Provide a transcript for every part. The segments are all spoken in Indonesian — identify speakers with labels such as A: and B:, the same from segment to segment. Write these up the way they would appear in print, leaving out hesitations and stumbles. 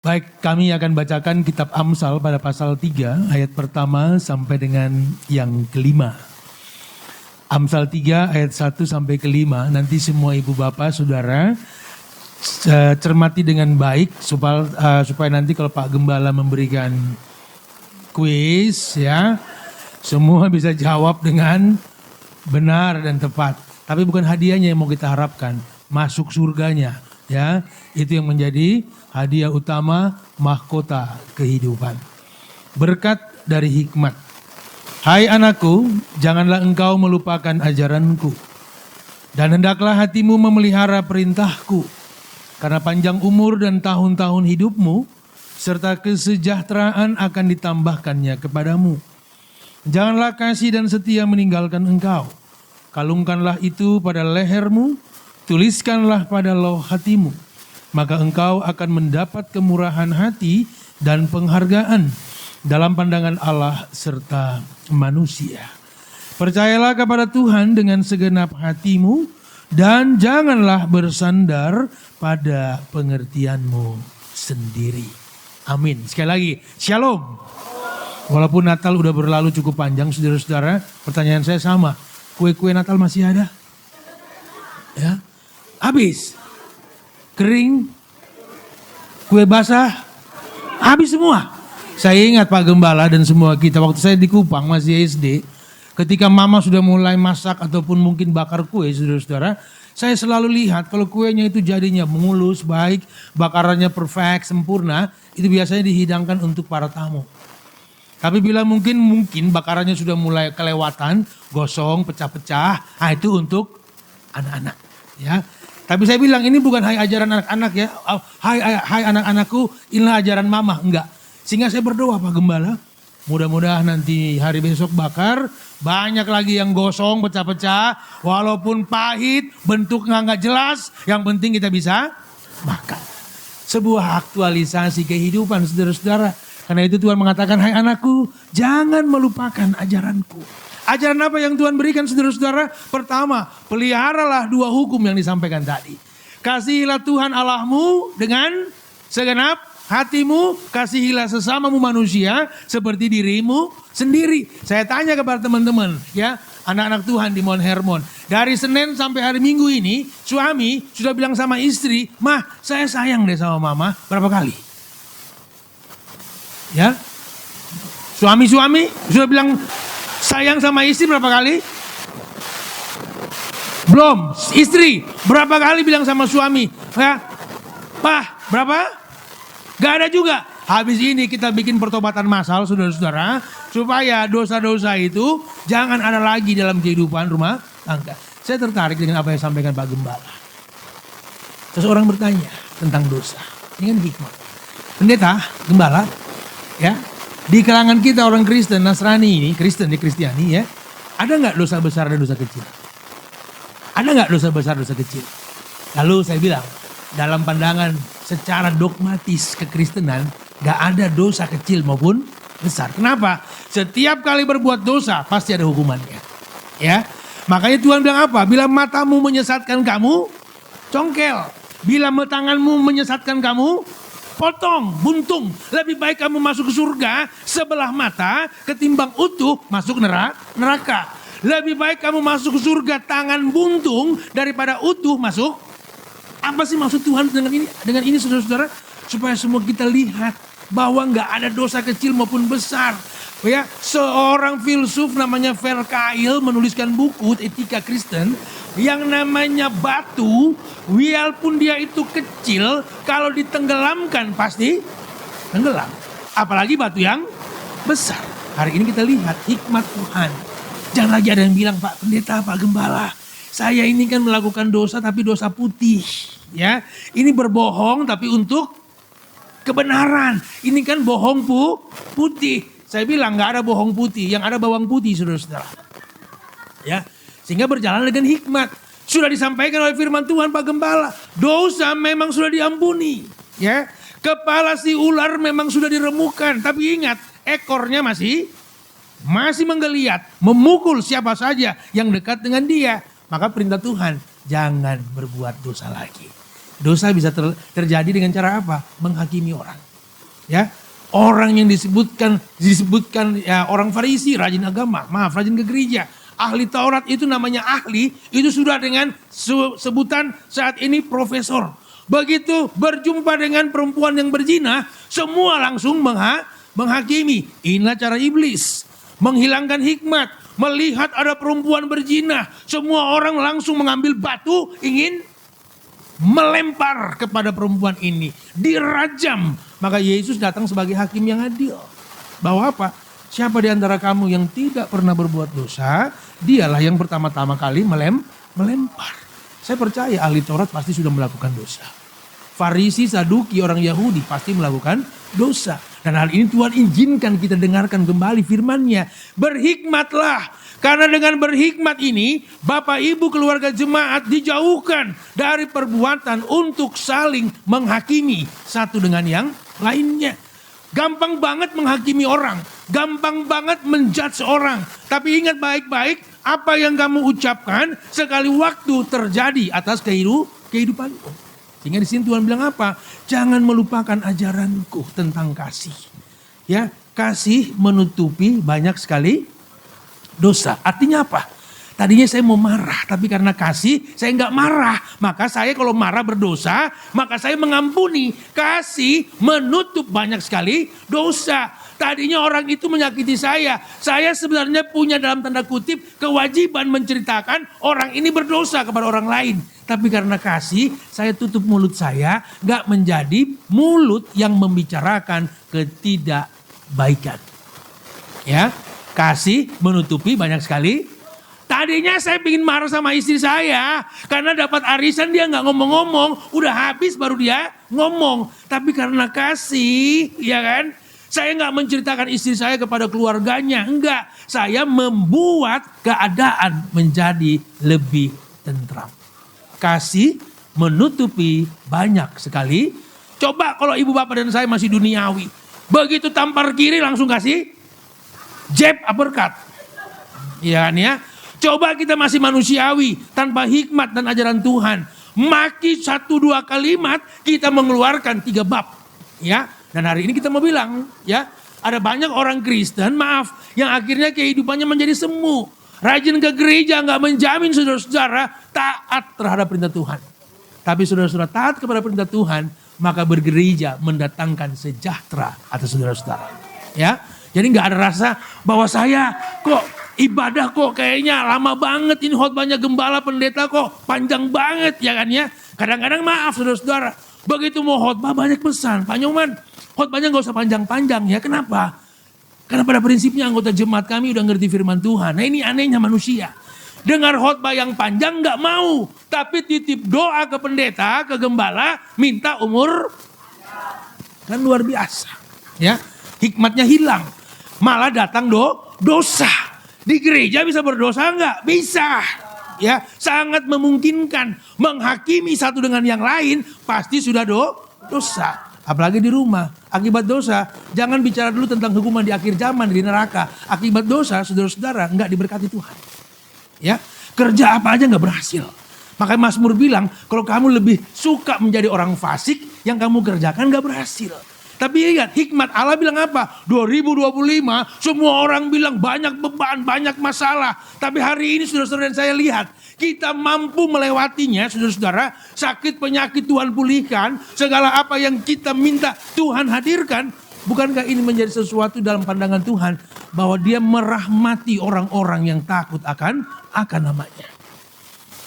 A: Baik, kami akan bacakan kitab Amsal pada pasal 3 ayat pertama sampai dengan yang kelima. Amsal 3 ayat 1 sampai kelima. Nanti semua ibu bapak saudara cermati dengan baik supaya nanti kalau Pak Gembala memberikan kuis ya, semua bisa jawab dengan benar dan tepat. Tapi bukan hadiahnya yang mau kita harapkan, masuk surganya. Ya, itu yang menjadi hadiah utama, mahkota kehidupan. Berkat dari hikmat. Hai anakku, janganlah engkau melupakan ajaranku. Dan hendaklah hatimu memelihara perintahku. Karena panjang umur dan tahun-tahun hidupmu, serta kesejahteraan akan ditambahkannya kepadamu. Janganlah kasih dan setia meninggalkan engkau. Kalungkanlah itu pada lehermu, tuliskanlah pada lauh hatimu, maka engkau akan mendapat kemurahan hati dan penghargaan dalam pandangan Allah serta manusia. Percayalah kepada Tuhan dengan segenap hatimu dan janganlah bersandar pada pengertianmu sendiri. Amin. Sekali lagi, Shalom. Walaupun Natal udah berlalu cukup panjang, saudara-saudara, pertanyaan saya sama. Kue-kue Natal masih ada? Ya. Habis, kering, kue basah, habis semua. Saya ingat Pak Gembala dan semua kita waktu saya di Kupang masih SD, ketika mama sudah mulai masak ataupun mungkin bakar kue, saudara-saudara, saya selalu lihat kalau kuenya itu jadinya mulus, baik, bakarannya perfect, sempurna, itu biasanya dihidangkan untuk para tamu. Tapi bila mungkin bakarannya sudah mulai kelewatan, gosong, pecah-pecah, nah itu untuk anak-anak, ya. Tapi saya bilang ini bukan hai ajaran anak-anak ya. Hai anak-anakku, inilah ajaran mama. Enggak. Sehingga saya berdoa Pak Gembala. Mudah-mudahan nanti hari besok bakar. Banyak lagi yang gosong, pecah-pecah. Walaupun pahit, bentuknya nggak jelas. Yang penting kita bisa makan. Sebuah aktualisasi kehidupan saudara-saudara. Karena itu Tuhan mengatakan, hai anakku, jangan melupakan ajaranku. Ajaran apa yang Tuhan berikan saudara-saudara? Pertama, peliharalah dua hukum yang disampaikan tadi. Kasihilah Tuhan Allahmu dengan segenap hatimu, kasihilah sesamamu manusia seperti dirimu sendiri. Saya tanya kepada teman-teman ya, anak-anak Tuhan di Mount Hermon. Dari Senin sampai hari Minggu ini, suami sudah bilang sama istri, "Mah, saya sayang deh sama mama." Berapa kali? Ya. Suami-suami sudah bilang sayang sama istri berapa kali? Belum. Istri berapa kali bilang sama suami? Ya, Pak, berapa? Gak ada juga. Habis ini kita bikin pertobatan massal saudara-saudara. Supaya dosa-dosa itu jangan ada lagi dalam kehidupan rumah tangga. Saya tertarik dengan apa yang disampaikan Pak Gembala. Seseorang bertanya tentang dosa. Ini kan hikmah. Pendeta, Gembala, ya. Di kalangan kita orang Kristen, Nasrani ini, Kristen di Kristiani ya, ada nggak dosa besar dan dosa kecil? Ada nggak dosa besar, dosa kecil? Lalu saya bilang, dalam pandangan secara dogmatis kekristenan, nggak ada dosa kecil maupun besar. Kenapa? Setiap kali berbuat dosa pasti ada hukumannya. Ya, makanya Tuhan bilang apa? Bila matamu menyesatkan kamu, congkel. Bila tanganmu menyesatkan kamu, potong, buntung. Lebih baik kamu masuk ke surga sebelah mata ketimbang utuh masuk neraka. Lebih baik kamu masuk ke surga tangan buntung daripada utuh masuk. Apa sih maksud Tuhan dengan ini? Dengan ini saudara-saudara, supaya semua kita lihat bahwa nggak ada dosa kecil maupun besar. Ya, seorang filsuf namanya Verkail menuliskan buku Etika Kristen yang namanya batu, walaupun dia itu kecil, kalau ditenggelamkan pasti tenggelam. Apalagi batu yang besar. Hari ini kita lihat hikmat Tuhan. Jangan lagi ada yang bilang, Pak Pendeta, Pak Gembala, saya ini kan melakukan dosa tapi dosa putih. Ya, ini berbohong tapi untuk kebenaran. Ini kan bohong putih. Saya bilang nggak ada bohong putih, yang ada bawang putih saudara-saudara. Ya, sehingga berjalan dengan hikmat. Sudah disampaikan oleh firman Tuhan Pak Gembala, dosa memang sudah diampuni. Ya, kepala si ular memang sudah diremukan, tapi ingat ekornya masih menggeliat, memukul siapa saja yang dekat dengan dia. Maka perintah Tuhan, jangan berbuat dosa lagi. Dosa bisa terjadi dengan cara apa? Menghakimi orang. Ya, orang yang disebutkan ya orang Farisi, rajin agama, rajin ke gereja. Ahli Taurat itu namanya ahli, itu sudah dengan sebutan saat ini profesor. Begitu berjumpa dengan perempuan yang berzina, semua langsung menghakimi. Inilah cara iblis, menghilangkan hikmat. Melihat ada perempuan berzina, semua orang langsung mengambil batu, ingin melempar kepada perempuan ini. Dirajam. Maka Yesus datang sebagai hakim yang adil. Bahwa apa? Siapa di antara kamu yang tidak pernah berbuat dosa, dialah yang pertama-tama kali melempar. Saya percaya ahli Taurat pasti sudah melakukan dosa. Farisi, Saduki, orang Yahudi pasti melakukan dosa. Dan hal ini Tuhan izinkan kita dengarkan kembali firman-Nya. Berhikmatlah. Karena dengan berhikmat ini, Bapak Ibu keluarga jemaat dijauhkan dari perbuatan untuk saling menghakimi satu dengan yang lainnya. Gampang banget menghakimi orang. Gampang banget menjudge orang. Tapi ingat baik-baik, apa yang kamu ucapkan sekali waktu terjadi atas kehidupanmu. Sehingga di sini Tuhan bilang apa? Jangan melupakan ajaranku tentang kasih. Ya, kasih menutupi banyak sekali dosa. Artinya apa? Tadinya saya mau marah, tapi karena kasih saya nggak marah. Maka saya kalau marah berdosa, maka saya mengampuni. Kasih menutup banyak sekali dosa. Tadinya orang itu menyakiti saya. Saya sebenarnya punya dalam tanda kutip kewajiban menceritakan orang ini berdosa kepada orang lain. Tapi karena kasih, saya tutup mulut saya, nggak menjadi mulut yang membicarakan ketidakbaikan. Ya, kasih menutupi banyak sekali. Tadinya saya ingin marah sama istri saya. Karena dapat arisan dia gak ngomong-ngomong. Udah habis baru dia ngomong. Tapi karena kasih, ya kan. Saya gak menceritakan istri saya kepada keluarganya. Enggak, saya membuat keadaan menjadi lebih tentram. Kasih menutupi banyak sekali. Coba kalau ibu bapak dan saya masih duniawi. Begitu tampar kiri langsung kasih jab uppercut. Iya kan ya. Coba kita masih manusiawi, tanpa hikmat dan ajaran Tuhan. Maki 1-2 kalimat, kita mengeluarkan 3 bab. Ya, dan hari ini kita mau bilang, ya, ada banyak orang Kristen, yang akhirnya kehidupannya menjadi semu. Rajin ke gereja, nggak menjamin saudara-saudara taat terhadap perintah Tuhan. Tapi saudara-saudara taat kepada perintah Tuhan, maka bergereja mendatangkan sejahtera atas saudara-saudara. Ya, jadi nggak ada rasa bahwa saya kok ibadah kok kayaknya lama banget, ini khotbahnya gembala pendeta kok panjang banget ya kan ya. Kadang-kadang maaf saudara-saudara, begitu mau khotbah banyak pesan. Pak Nyoman, khotbahnya gak usah panjang-panjang ya. Kenapa? Karena pada prinsipnya anggota jemaat kami udah ngerti firman Tuhan. Nah ini anehnya manusia. Dengar khotbah yang panjang gak mau. Tapi titip doa ke pendeta, ke gembala, minta umur. Kan luar biasa. Ya, hikmatnya hilang. Malah datang dosa. Di gereja bisa berdosa enggak? Bisa. Ya, sangat memungkinkan menghakimi satu dengan yang lain pasti sudah dosa. Apalagi di rumah, akibat dosa, jangan bicara dulu tentang hukuman di akhir zaman di neraka. Akibat dosa, saudara-saudara enggak diberkati Tuhan. Ya, kerja apa aja enggak berhasil. Makanya Mazmur bilang, kalau kamu lebih suka menjadi orang fasik, yang kamu kerjakan enggak berhasil. Tapi ingat, hikmat Allah bilang apa? 2025 semua orang bilang banyak beban, banyak masalah. Tapi hari ini saudara-saudara dan saya lihat, kita mampu melewatinya saudara-saudara. Sakit penyakit Tuhan pulihkan, segala apa yang kita minta Tuhan hadirkan. Bukankah ini menjadi sesuatu dalam pandangan Tuhan? Bahwa dia merahmati orang-orang yang takut akan namanya.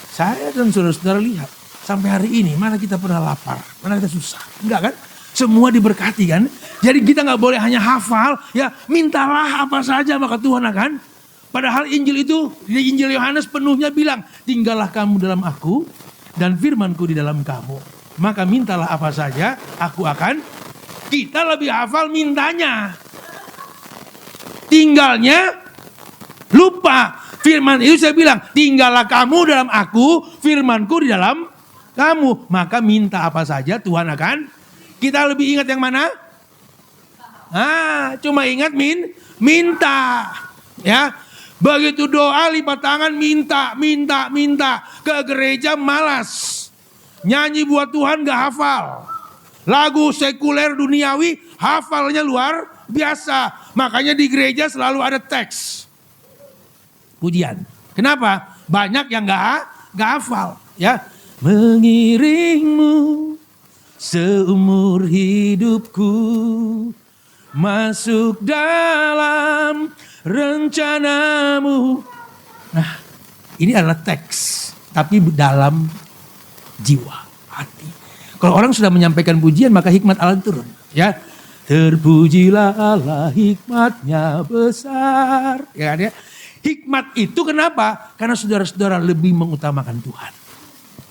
A: Saya dan saudara-saudara lihat, sampai hari ini mana kita pernah lapar, mana kita susah. Enggak kan? Semua diberkati kan. Jadi kita gak boleh hanya hafal. Ya mintalah apa saja maka Tuhan akan. Padahal Injil itu, di Injil Yohanes penuhnya bilang. Tinggallah kamu dalam aku dan firmanku di dalam kamu. Maka mintalah apa saja aku akan. Kita lebih hafal mintanya. Tinggalnya lupa. Firman itu saya bilang. Tinggallah kamu dalam aku, firmanku di dalam kamu. Maka minta apa saja Tuhan akan. Kita lebih ingat yang mana? Cuma ingat minta. Ya. Begitu doa lipat tangan minta. Ke gereja malas. Nyanyi buat Tuhan gak hafal. Lagu sekuler duniawi hafalnya luar biasa. Makanya di gereja selalu ada teks pujian. Kenapa? Banyak yang gak hafal. Ya, mengiringmu seumur hidupku, masuk dalam rencanamu. Nah, ini adalah teks, tapi dalam jiwa, hati. Kalau orang sudah menyampaikan pujian, maka hikmat Allah turun. Ya, terpujilah Allah, hikmatnya besar. Ya, kan, ya. Hikmat itu kenapa? Karena saudara-saudara lebih mengutamakan Tuhan.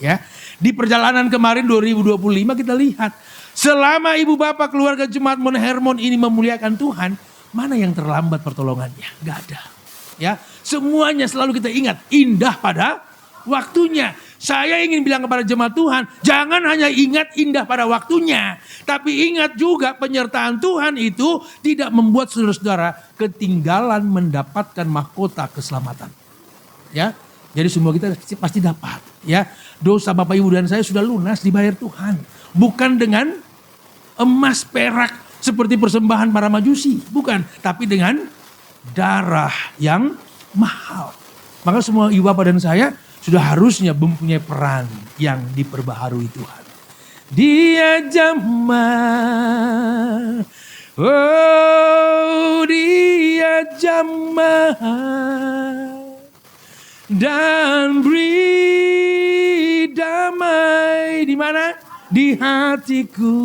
A: Ya, di perjalanan kemarin 2025 kita lihat, selama ibu bapak keluarga jemaat Mount Hermon ini memuliakan Tuhan, mana yang terlambat pertolongannya? Gak ada. Ya, semuanya selalu kita ingat indah pada waktunya. Saya ingin bilang kepada jemaat Tuhan, jangan hanya ingat indah pada waktunya, tapi ingat juga penyertaan Tuhan itu tidak membuat saudara-saudara ketinggalan mendapatkan mahkota keselamatan. Ya, jadi semua kita pasti dapat. Ya, dosa Bapak Ibu dan saya sudah lunas dibayar Tuhan, bukan dengan emas perak seperti persembahan para majusi, bukan, tapi dengan darah yang mahal. Maka semua ibu bapak dan saya sudah harusnya mempunyai peran yang diperbaharui Tuhan. Dia jamah, oh dia jamah, dan beri damai di mana? Di hatiku.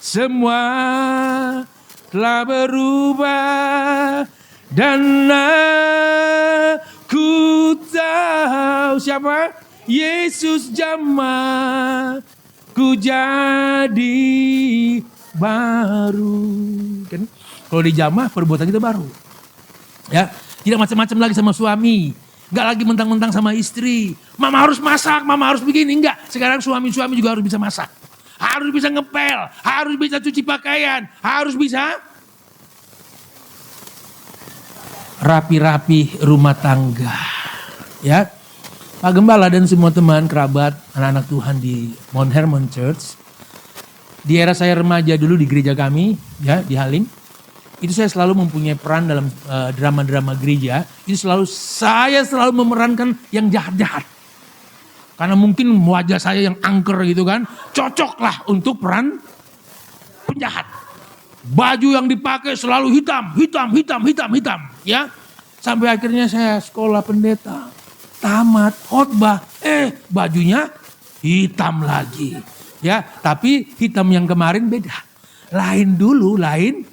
A: Semua telah berubah dan aku tahu siapa? Yesus jamah ku jadi baru. Kan? Kalau dijamah perbuatan kita baru. Ya, tidak macam-macam lagi sama suami. Enggak lagi mentang-mentang sama istri. Mama harus masak, mama harus begini. Enggak, sekarang suami-suami juga harus bisa masak. Harus bisa ngepel, harus bisa cuci pakaian, harus bisa rapi-rapi rumah tangga. Ya, Pak Gembala dan semua teman, kerabat, anak-anak Tuhan di Mount Hermon Church. Di era saya remaja dulu di gereja kami, ya di Halim, itu saya selalu mempunyai peran dalam drama-drama gereja. Itu saya selalu memerankan yang jahat-jahat. Karena mungkin wajah saya yang angker gitu kan, cocoklah untuk peran penjahat. Baju yang dipakai selalu hitam, ya. Sampai akhirnya saya sekolah pendeta, tamat, khotbah, bajunya hitam lagi. Ya, tapi hitam yang kemarin beda. Lain dulu, lain.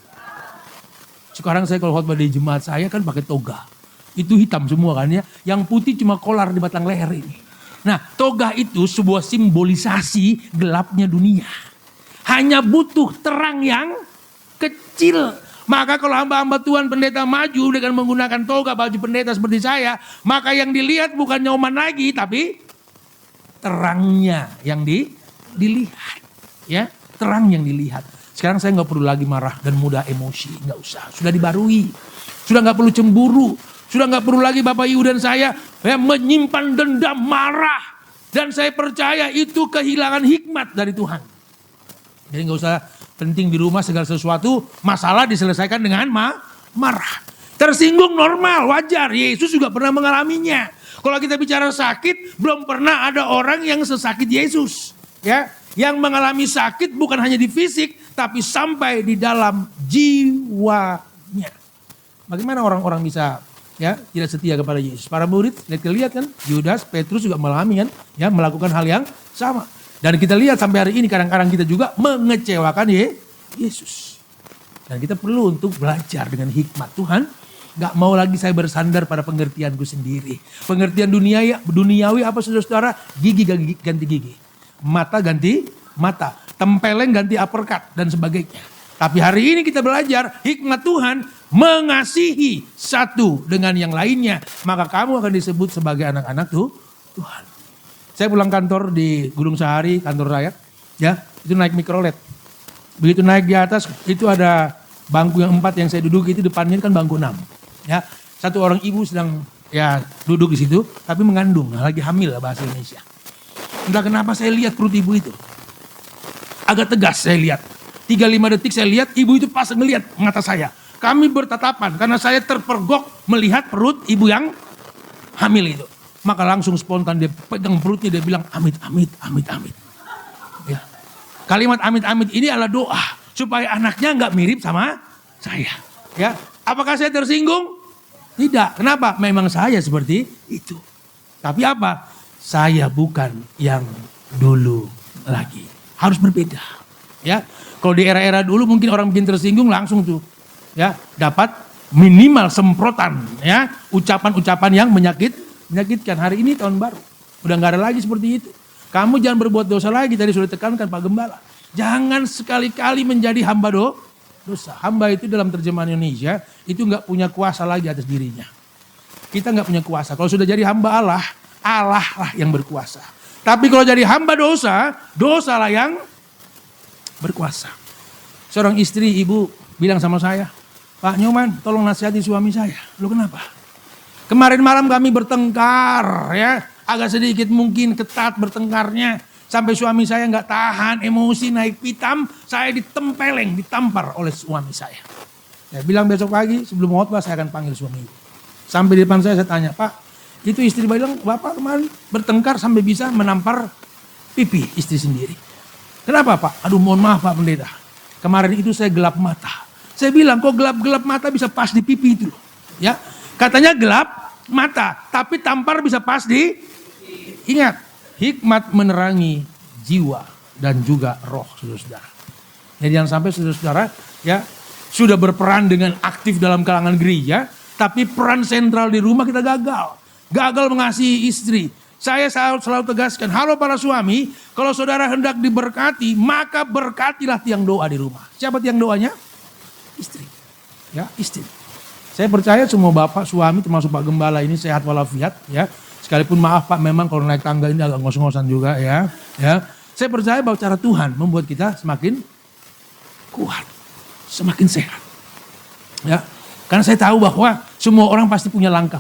A: Sekarang saya kalau khotbah di jemaat saya kan pakai toga. Itu hitam semua kan ya. Yang putih cuma kolar di batang leher ini. Nah, toga itu sebuah simbolisasi gelapnya dunia. Hanya butuh terang yang kecil. Maka kalau hamba-hamba Tuhan pendeta maju dengan menggunakan toga baju pendeta seperti saya, maka yang dilihat bukan nyoman lagi, tapi terangnya yang dilihat. Ya, terang yang dilihat. Sekarang saya nggak perlu lagi marah dan mudah emosi, nggak usah. Sudah dibarui, sudah nggak perlu cemburu. Sudah nggak perlu lagi Bapak Ibu dan saya menyimpan dendam, marah. Dan saya percaya itu kehilangan hikmat dari Tuhan. Jadi nggak usah penting di rumah segala sesuatu, masalah diselesaikan dengan marah. Tersinggung normal, wajar. Yesus juga pernah mengalaminya. Kalau kita bicara sakit, belum pernah ada orang yang sesakit Yesus. Ya, yang mengalami sakit bukan hanya di fisik, tapi sampai di dalam jiwanya. Bagaimana orang-orang bisa tidak setia kepada Yesus? Para murid lihat kan, Yudas, Petrus juga mengalami kan, ya melakukan hal yang sama. Dan kita lihat sampai hari ini kadang-kadang kita juga mengecewakan Yesus. Dan kita perlu untuk belajar dengan hikmat Tuhan. Gak mau lagi saya bersandar pada pengertianku sendiri. Pengertian duniawi apa saudara-saudara? Gigi ganti gigi, mata ganti mata, tempeleng ganti uppercut dan sebagainya. Tapi hari ini kita belajar hikmat Tuhan mengasihi satu dengan yang lainnya. Maka kamu akan disebut sebagai anak-anak Tuhan. Saya pulang kantor di Gunung Sahari, kantor rakyat. Ya, itu naik mikrolet. Begitu naik di atas, itu ada bangku yang 4 yang saya duduk, itu depannya kan bangku 6. Ya, satu orang ibu sedang duduk di situ, tapi mengandung, lagi hamil bahasa Indonesia. Entah kenapa saya lihat perut ibu itu. agak tegas saya lihat. 3-5 detik saya lihat ibu itu pas ngelihat mata saya. Kami bertatapan karena saya terpergok melihat perut ibu yang hamil itu. Maka langsung spontan dia pegang perutnya, dia bilang amit, amit, amit, amit. Ya. Kalimat amit, amit ini adalah doa supaya anaknya nggak mirip sama saya. Ya. Apakah saya tersinggung? Tidak. Kenapa? Memang saya seperti itu. Tapi apa? Saya bukan yang dulu lagi. Harus berbeda. Ya. Kalau di era-era dulu mungkin orang bikin tersinggung langsung tuh ya dapat minimal semprotan ya ucapan-ucapan yang menyakitkan. Hari ini tahun baru udah nggak ada lagi seperti itu. Kamu jangan berbuat dosa lagi, tadi sudah ditekankan Pak Gembala. Jangan sekali-kali menjadi hamba dosa. Hamba itu dalam terjemahan Indonesia itu nggak punya kuasa lagi atas dirinya. Kita nggak punya kuasa. Kalau sudah jadi hamba Allah, Allah lah yang berkuasa. Tapi kalau jadi hamba dosa, dosa lah yang berkuasa. Seorang istri ibu bilang sama saya, Pak Nyoman tolong nasihati suami saya. Lu kenapa? Kemarin malam kami bertengkar ya. Agak sedikit mungkin ketat bertengkarnya. Sampai suami saya nggak tahan, emosi naik pitam. Saya ditempeleng, ditampar oleh suami saya. Saya bilang besok pagi sebelum khotbah saya akan panggil suami ibu. Sampai di depan saya tanya, Pak itu istri bilang Bapak kemarin bertengkar sampai bisa menampar pipi istri sendiri. Kenapa Pak? Aduh mohon maaf Pak Pendeta. Kemarin itu saya gelap mata. Saya bilang kok gelap-gelap mata bisa pas di pipi itu loh. Ya, katanya gelap mata. Tapi tampar bisa pas di. Ingat, hikmat menerangi jiwa dan juga roh saudara-saudara. Jadi jangan sampai saudara-saudara ya sudah berperan dengan aktif dalam kalangan gereja. Tapi peran sentral di rumah kita gagal. Gagal mengasihi istri. Saya selalu tegaskan, halo para suami, kalau saudara hendak diberkati, maka berkatilah tiang doa di rumah. Siapa tiang doanya? Istri. Ya, istri. Saya percaya semua bapak, suami, termasuk Pak Gembala ini sehat walafiat. Ya, sekalipun maaf Pak, memang kalau naik tangga ini agak ngos-ngosan juga ya. Ya, saya percaya bahwa cara Tuhan membuat kita semakin kuat, semakin sehat. Ya, karena saya tahu bahwa semua orang pasti punya langkah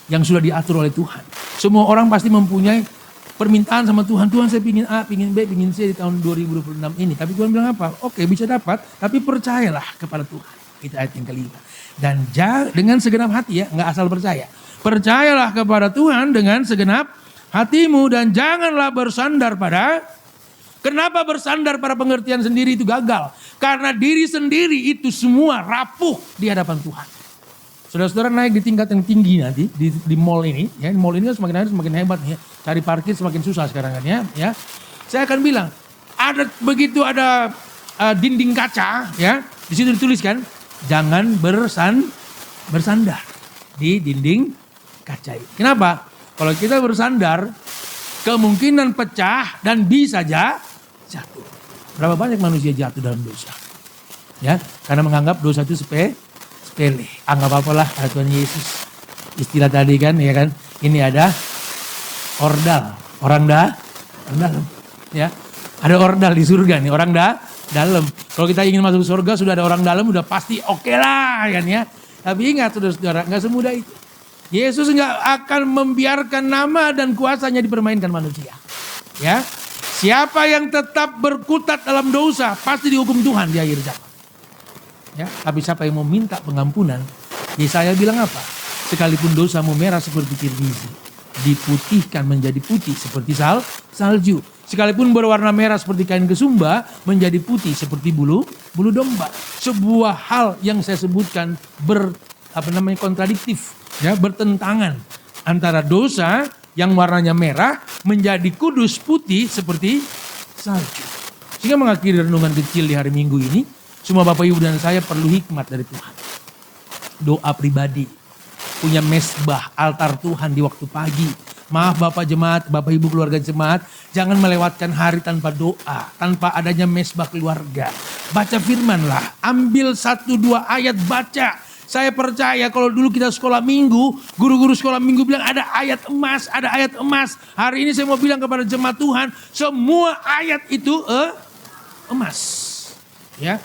A: yang sudah diatur oleh Tuhan. Semua orang pasti mempunyai permintaan sama Tuhan. Tuhan saya pingin A, pingin B, pingin C di tahun 2026 ini. Tapi Tuhan bilang apa? Oke bisa dapat, tapi percayalah kepada Tuhan. Itu ayat yang kelima. Dan dengan segenap hati ya, nggak asal percaya. Percayalah kepada Tuhan dengan segenap hatimu dan janganlah bersandar pada. Kenapa bersandar pada pengertian sendiri itu gagal? Karena diri sendiri itu semua rapuh di hadapan Tuhan. Saudara-saudara naik di tingkat yang tinggi nanti di mall ini, ya mall ini kan semakin hari semakin hebat nih, ya. Cari parkir semakin susah sekarang kan ya. Saya akan bilang, ada dinding kaca, ya di situ dituliskan jangan bersandar di dinding kaca ini. Kenapa? Kalau kita bersandar, kemungkinan pecah dan bisa jatuh. Berapa banyak manusia jatuh dalam dosa? Ya, karena menganggap dosa itu sepele. Anggap apalah Tuhan Yesus. Istilah tadi kan, ya kan. Ini ada ordal, orang dalam. Ya, ada ordal di surga nih, orang dalam. Kalau kita ingin masuk surga sudah ada orang dalam, udah pasti oke lah kan ya. Tapi ingat saudara-saudara, nggak semudah itu. Yesus nggak akan membiarkan nama dan kuasanya dipermainkan manusia. Ya, siapa yang tetap berkutat dalam dosa pasti dihukum Tuhan di akhir zaman. Ya, tapi siapa yang mau minta pengampunan, Yesaya bilang apa? Sekalipun dosamu merah seperti kirmizi, diputihkan menjadi putih seperti salju. Sekalipun berwarna merah seperti kain kesumba, menjadi putih seperti bulu domba. Sebuah hal yang saya sebutkan kontradiktif, ya, bertentangan antara dosa yang warnanya merah menjadi kudus putih seperti salju. Sehingga mengakhiri renungan kecil di hari Minggu ini, semua Bapak Ibu dan saya perlu hikmat dari Tuhan. Doa pribadi, punya mesbah altar Tuhan di waktu pagi. Maaf Bapak jemaat, Bapak Ibu keluarga jemaat, jangan melewatkan hari tanpa doa, tanpa adanya mesbah keluarga. Baca firman-lah, ambil 1-2 ayat baca. Saya percaya kalau dulu kita sekolah minggu, guru-guru sekolah minggu bilang ada ayat emas, ada ayat emas. Hari ini saya mau bilang kepada jemaat Tuhan, semua ayat itu emas. Ya.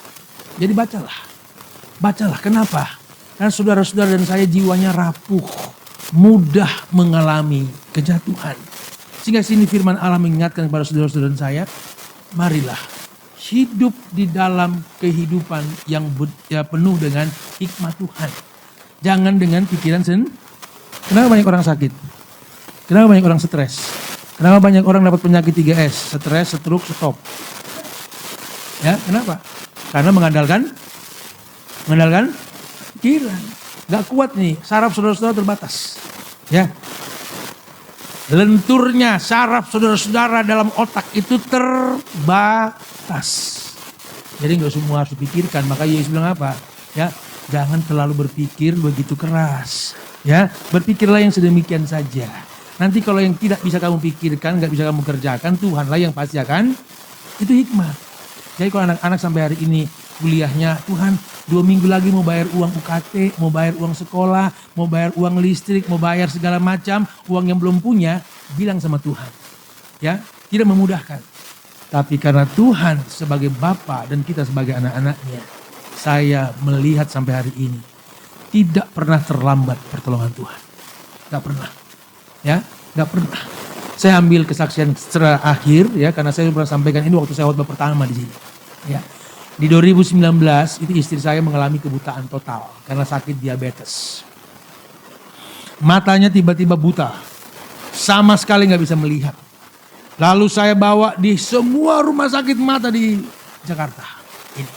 A: Jadi bacalah. Kenapa? Karena saudara-saudara dan saya jiwanya rapuh, mudah mengalami kejatuhan. Sehingga sini firman Allah mengingatkan kepada saudara-saudara dan saya, marilah hidup di dalam kehidupan yang penuh dengan hikmat Tuhan. Jangan dengan pikiran Kenapa banyak orang sakit? Kenapa banyak orang stres? Kenapa banyak orang dapat penyakit 3S? Stres, stroke, stop. Ya, kenapa? Karena mengandalkan pikiran. Gak kuat nih, saraf saudara-saudara terbatas. Ya. Lenturnya saraf saudara-saudara dalam otak itu terbatas. Jadi gak semua harus dipikirkan. Maka Yesus bilang apa? Ya, jangan terlalu berpikir begitu keras. Ya, berpikirlah yang sedemikian saja. Nanti kalau yang tidak bisa kamu pikirkan, gak bisa kamu kerjakan, Tuhanlah yang pasti akan. Itu hikmat. Jadi kalau anak-anak sampai hari ini kuliahnya, Tuhan 2 minggu lagi mau bayar uang UKT, mau bayar uang sekolah, mau bayar uang listrik, mau bayar segala macam, uang yang belum punya, bilang sama Tuhan. Ya, tidak memudahkan. Tapi karena Tuhan sebagai Bapa dan kita sebagai anak-anaknya, saya melihat sampai hari ini, tidak pernah terlambat pertolongan Tuhan. Gak pernah. Ya, gak pernah. Saya ambil kesaksian secara akhir ya, karena saya pernah sampaikan ini waktu saya khotbah pertama di sini. Ya. Di 2019 itu istri saya mengalami kebutaan total karena sakit diabetes. Matanya tiba-tiba buta. Sama sekali gak bisa melihat. Lalu saya bawa di semua rumah sakit mata di Jakarta. Ini.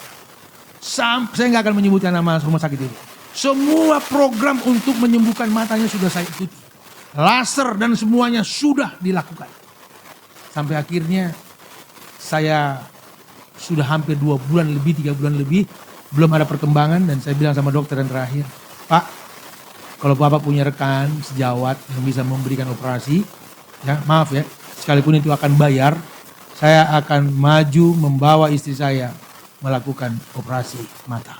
A: Saya gak akan menyebutkan nama rumah sakit ini. Semua program untuk menyembuhkan matanya sudah saya ikuti. Laser dan semuanya sudah dilakukan. Sampai akhirnya saya sudah hampir 2 bulan lebih, 3 bulan lebih. Belum ada perkembangan dan saya bilang sama dokter yang terakhir. Pak, kalau Bapak punya rekan sejawat yang bisa memberikan operasi. Ya maaf ya, sekalipun itu akan bayar. Saya akan maju membawa istri saya melakukan operasi mata.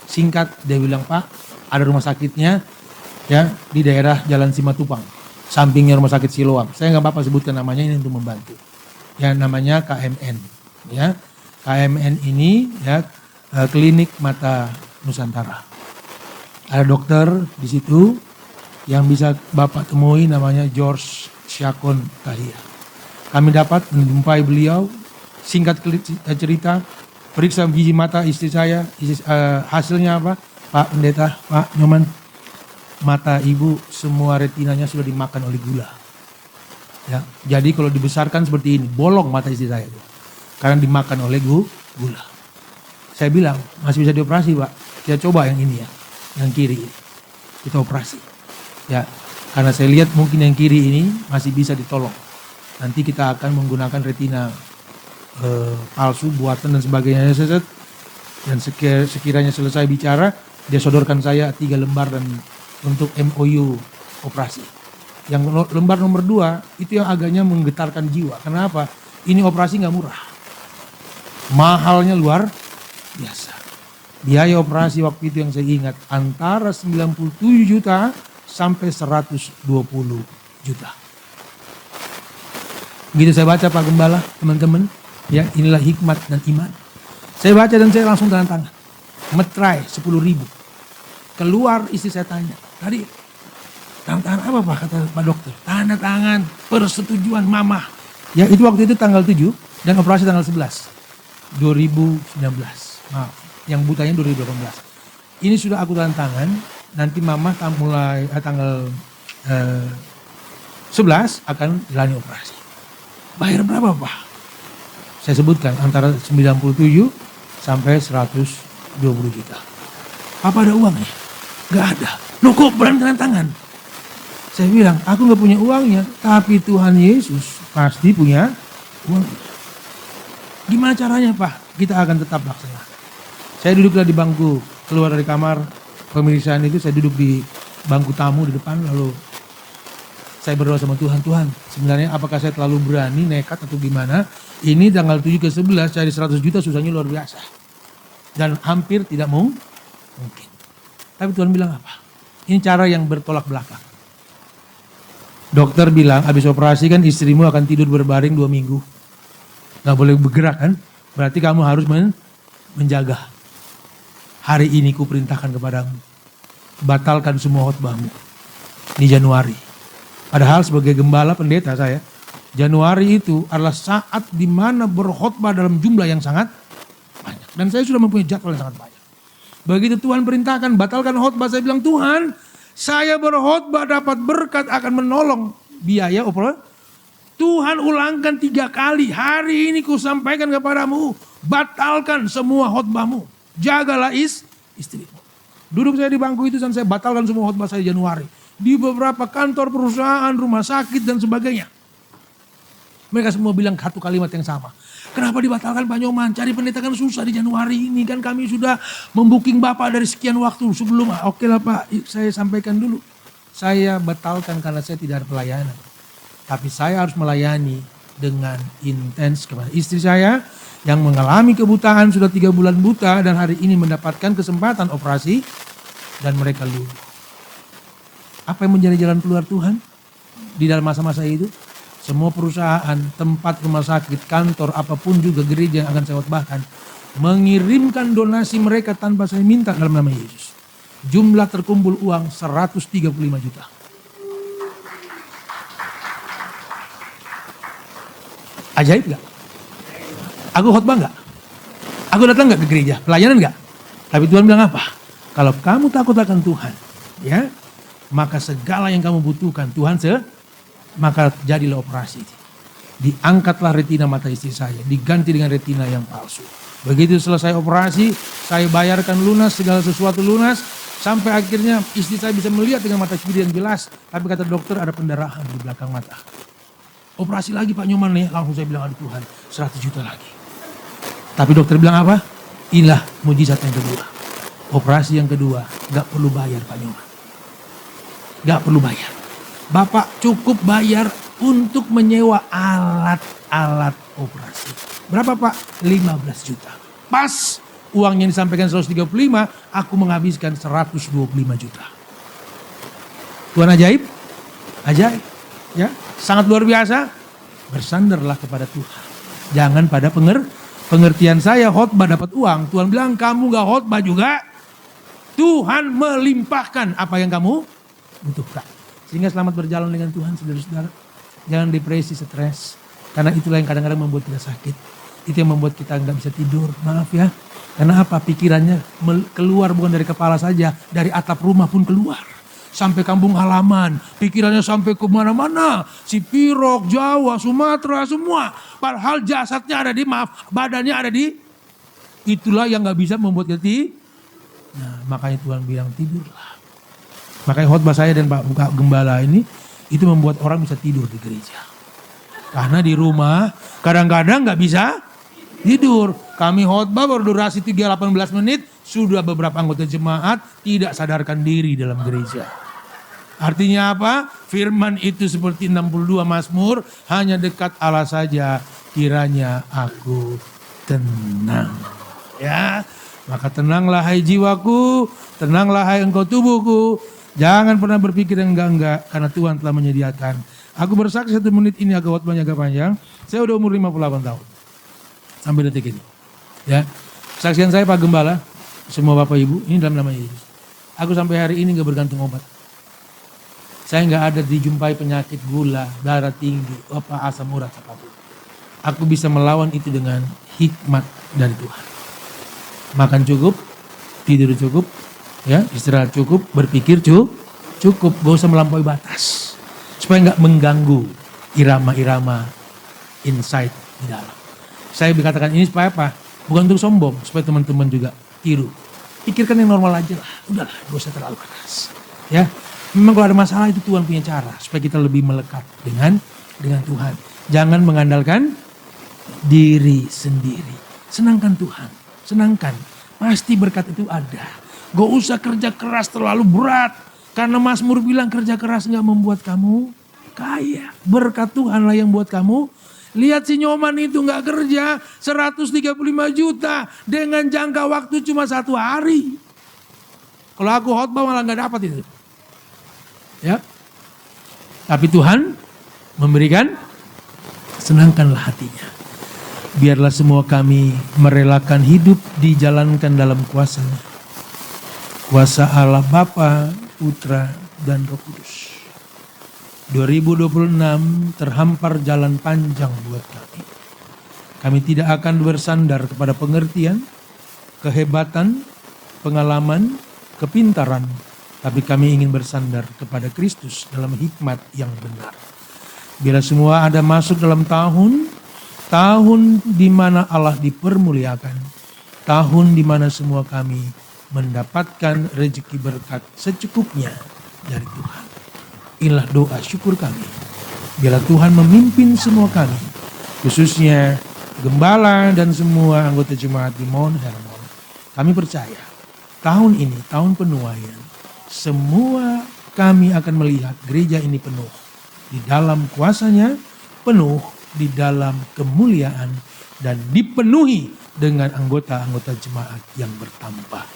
A: Singkat dia bilang, Pak ada rumah sakitnya ya di daerah Jalan Simatupang. Sampingnya rumah sakit Siloam. Saya nggak apa-apa sebutkan namanya ini untuk membantu. Ya namanya KMN. Ya KMN ini ya klinik mata Nusantara. Ada dokter di situ yang bisa Bapak temui namanya George Syakon Kahia. Kami dapat menjumpai beliau. Singkat cerita, periksa biji mata istri saya, hasilnya apa? Pak Pendeta, Pak Nyoman, mata ibu semua retinanya sudah dimakan oleh gula. Ya, jadi kalau dibesarkan seperti ini, bolong mata istri saya itu. Karena dimakan oleh gula. Saya bilang, masih bisa dioperasi Pak. Kita coba yang ini ya, yang kiri. Kita operasi. Ya, karena saya lihat mungkin yang kiri ini masih bisa ditolong. Nanti kita akan menggunakan retina palsu, buatan dan sebagainya. Dan sekiranya selesai bicara, dia sodorkan saya 3 lembar dan untuk MOU operasi. Yang lembar nomor 2 itu yang agaknya menggetarkan jiwa. Kenapa? Ini operasi gak murah. Mahalnya luar biasa. Biaya operasi waktu itu yang saya ingat antara 97 juta sampai 120 juta. Begitu saya baca Pak Gembala, teman-teman, ya inilah hikmat dan iman. Saya baca dan saya langsung tanda tangan. Metrai 10.000. Keluar istri saya tanya, tadi tanda tangan apa Pak, kata Pak dokter? Tanda tangan persetujuan mama. Ya itu waktu itu tanggal 7 dan operasi tanggal 11. 2019. Maaf, yang butanya 2018. Ini sudah aku tanda tangan, nanti mama mulai tanggal 11 akan jalani operasi. Bayar berapa Pak? Saya sebutkan antara 97 sampai 120 juta. Apa ada uangnya? Gak ada. Loh kok berani tanda tangan? Saya bilang, aku gak punya uangnya, tapi Tuhan Yesus pasti punya uang. Gimana caranya Pak? Kita akan tetap laksanakan. Saya duduklah di bangku, keluar dari kamar pemeriksaan itu, saya duduk di bangku tamu di depan, lalu saya berdoa sama Tuhan, Tuhan sebenarnya apakah saya terlalu berani, nekat atau gimana? Ini tanggal 7 ke 11 cari 100 juta susahnya luar biasa. Dan hampir tidak mungkin. Tapi Tuhan bilang apa? Ini cara yang bertolak belakang. Dokter bilang habis operasi kan istrimu akan tidur berbaring 2 minggu. Gak boleh bergerak kan? Berarti kamu harus menjaga. Hari ini ku perintahkan kepadamu. Batalkan semua khotbahmu di Januari. Padahal sebagai gembala pendeta saya, Januari itu adalah saat di mana berkhotbah dalam jumlah yang sangat banyak. Dan saya sudah mempunyai jadwal yang sangat banyak. Begitu Tuhan perintahkan batalkan khotbah, saya bilang, Tuhan, saya berkhotbah dapat berkat akan menolong biaya operasi. Tuhan ulangkan 3 kali, hari ini ku sampaikan kepadamu, batalkan semua khotbahmu. Jagalah istrimu. Duduk saya di bangku itu dan saya batalkan semua khotbah saya Januari. Di beberapa kantor, perusahaan, rumah sakit dan sebagainya. Mereka semua bilang satu kalimat yang sama. Kenapa dibatalkan Pak Nyoman? Cari pendeta kan susah di Januari ini. Kan kami sudah membooking Bapak dari sekian waktu sebelum. Oke lah Pak, saya sampaikan dulu. Saya batalkan karena saya tidak ada pelayanan. Tapi saya harus melayani dengan intens kepada istri saya yang mengalami kebutaan sudah 3 bulan buta dan hari ini mendapatkan kesempatan operasi dan mereka luluh. Apa yang menjadi jalan keluar Tuhan di dalam masa-masa itu? Semua perusahaan, tempat rumah sakit, kantor, apapun juga gereja yang akan saya khotbahkan mengirimkan donasi mereka tanpa saya minta dalam nama Yesus. Jumlah terkumpul uang 135 juta. Ajaib gak? Aku khotbah gak? Aku datang gak ke gereja? Pelayanan gak? Tapi Tuhan bilang apa? Kalau kamu takut akan Tuhan, ya, maka segala yang kamu butuhkan Tuhan maka jadilah operasi. Diangkatlah retina mata istri saya, diganti dengan retina yang palsu. Begitu selesai operasi, saya bayarkan lunas, segala sesuatu lunas, sampai akhirnya istri saya bisa melihat dengan mata kiri yang jelas. Tapi kata dokter ada pendarahan di belakang mata. Operasi lagi Pak Nyoman nih, langsung saya bilang aduh Tuhan 100 juta lagi. Tapi dokter bilang apa? Inilah mujizat yang kedua. Operasi yang kedua, gak perlu bayar Pak Nyoman. Gak perlu bayar. Bapak cukup bayar untuk menyewa alat-alat operasi. Berapa Pak? 15 juta. Pas uangnya disampaikan 135, aku menghabiskan 125 juta. Tuhan ajaib? Ajaib. Ya, sangat luar biasa. Bersandarlah kepada Tuhan. Jangan pada pengertian saya khotbah dapat uang. Tuhan bilang kamu gak khotbah juga. Tuhan melimpahkan apa yang kamu butuhkan. Sehingga selamat berjalan dengan Tuhan saudara-saudara. Jangan depresi, stres. Karena itulah yang kadang-kadang membuat kita sakit. Itu yang membuat kita nggak bisa tidur. Maaf ya. Karena apa? Pikirannya keluar bukan dari kepala saja. Dari atap rumah pun keluar. Sampai kampung halaman. Pikirannya sampai kemana-mana. Sipirok, Jawa, Sumatera, semua. Padahal jasadnya ada di, badannya ada di. Itulah yang nggak bisa membuat kita. Nah, makanya Tuhan bilang tidurlah. Makanya khotbah saya dan Pak Gembala ini itu membuat orang bisa tidur di gereja. Karena di rumah kadang-kadang gak bisa tidur. Kami khotbah berdurasi 18 menit, sudah beberapa anggota jemaat tidak sadarkan diri dalam gereja. Artinya apa? Firman itu seperti 62 Mazmur, hanya dekat Allah saja kiranya aku tenang. Ya, maka tenanglah hai jiwaku, tenanglah hai engkau tubuhku. Jangan pernah berpikir yang enggak-enggak karena Tuhan telah menyediakan. Aku bersaksi 1 menit ini agak khotbahnya agak panjang. Saya udah umur 58 tahun. Sampai detik ini. Ya. Kesaksian saya Pak Gembala, semua Bapak Ibu, ini dalam nama Yesus. Aku sampai hari ini enggak bergantung obat. Saya enggak ada dijumpai penyakit gula, darah tinggi, apa asam urat apapun. Aku bisa melawan itu dengan hikmat dari Tuhan. Makan cukup, tidur cukup, ya, istirahat cukup, berpikir cukup, gak usah melampaui batas. Supaya gak mengganggu irama-irama insight di dalam. Saya berkatakan ini supaya apa? Bukan untuk sombong, supaya teman-teman juga tiru. Pikirkan yang normal aja lah, udahlah, gak usah terlalu keras. Ya, memang kalau ada masalah itu Tuhan punya cara, supaya kita lebih melekat dengan Tuhan. Jangan mengandalkan diri sendiri. Senangkan Tuhan, senangkan. Pasti berkat itu ada. Gak usah kerja keras terlalu berat. Karena Mazmur bilang kerja keras gak membuat kamu kaya. Berkat Tuhanlah yang buat kamu. Lihat si Nyoman itu gak kerja 135 juta. Dengan jangka waktu cuma 1 hari. Kalau aku khotbah malah gak dapat itu. Ya. Tapi Tuhan memberikan, senangkanlah hatinya. Biarlah semua kami merelakan hidup dijalankan dalam kuasa-Nya. Kuasa Allah Bapa, Putra, dan Roh Kudus. 2026 terhampar jalan panjang buat kami. Kami tidak akan bersandar kepada pengertian, kehebatan, pengalaman, kepintaran, tapi kami ingin bersandar kepada Kristus dalam hikmat yang benar. Bila semua ada masuk dalam tahun di mana Allah dipermuliakan, tahun di mana semua kami mendapatkan rezeki berkat secukupnya dari Tuhan. Inilah doa syukur kami. Bila Tuhan memimpin semua kami, khususnya gembala dan semua anggota jemaat di Mount Hermon, kami percaya tahun ini, tahun penuaian, semua kami akan melihat gereja ini penuh di dalam kuasanya, penuh di dalam kemuliaan, dan dipenuhi dengan anggota-anggota jemaat yang bertambah.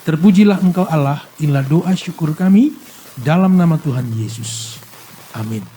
A: Terpujilah Engkau Allah, inilah doa syukur kami dalam nama Tuhan Yesus. Amin.